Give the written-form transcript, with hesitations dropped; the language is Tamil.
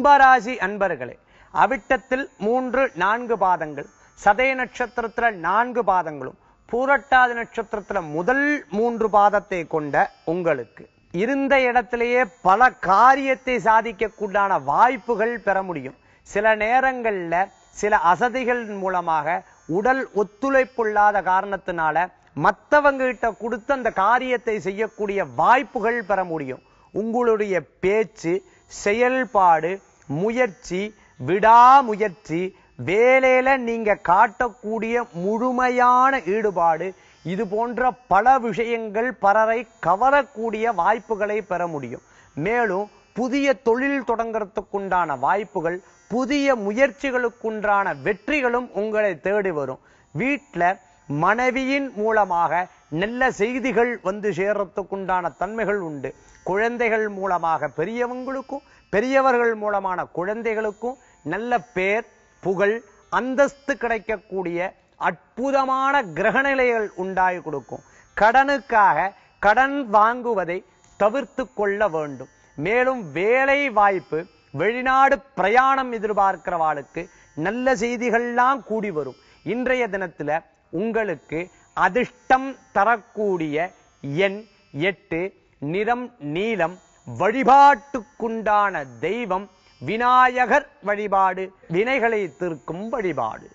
கும்பராசி அன்பர்களே, அவிட்டத்தில் 3-4 பாதங்கள், சதய நட்சத்திரத்துல 4 பாதங்களும், பூரட்டாதி நட்சத்திரத்துல முதல் 3 பாதத்தை கொண்ட உங்களுக்கு இருந்த இடத்திலேயே பல காரியத்தை சாதிக்கக்கூடான வாய்ப்புகள் பெற முடியும். சில நேரங்கள்ல சில அசதிகள் மூலமாக உடல் ஒத்துழைப்புள்ளாத காரணத்தினால மற்றவங்க கிட்ட கொடுத்து அந்த காரியத்தை செய்யக்கூடிய வாய்ப்புகள் பெற முடியும். உங்களுடைய பேச்சு, செயல்பாடு, முயற்சி, விடாமுயற்சி, வேலையில நீங்க காட்டக்கூடிய முழுமையான ஈடுபாடு, இது போன்ற பல விஷயங்கள் பலரை கவரக்கூடிய வாய்ப்புகளை பெற முடியும். மேலும் புதிய தொழில் தொடங்குறதுக்குண்டான வாய்ப்புகள், புதிய முயற்சிகளுக்குண்டான வெற்றிகளும் உங்களை தேடி வரும். வீட்டில் மனைவியின் மூலமாக நல்ல செய்திகள் வந்து சேர்றதுக்குண்டான தன்மைகள் உண்டு. குழந்தைகள் மூலமாக பெரியவங்களுக்கும், பெரியவர்கள் மூலமான குழந்தைகளுக்கும் நல்ல பேர், புகழ், அந்தஸ்து கிடைக்கக்கூடிய அற்புதமான கிரகநிலைகள் உண்டாகி கொடுக்கும். கடனுக்காக கடன் வாங்குவதை தவிர்த்து கொள்ள வேண்டும். மேலும் வேலை வாய்ப்பு, வெளிநாடு பிரயாணம் எதிர்பார்க்கிறவாளுக்கு நல்ல செய்திகள்லாம் கூடி வரும். இன்றைய தினத்துல உங்களுக்கு அதிர்ஷ்டம் தரக்கூடிய எண் 8, நிறம் நீலம், வழிபாட்டுக்குண்டான தெய்வம் விநாயகர் வழிபாடு, வினைகளை தீர்க்கும் வழிபாடு.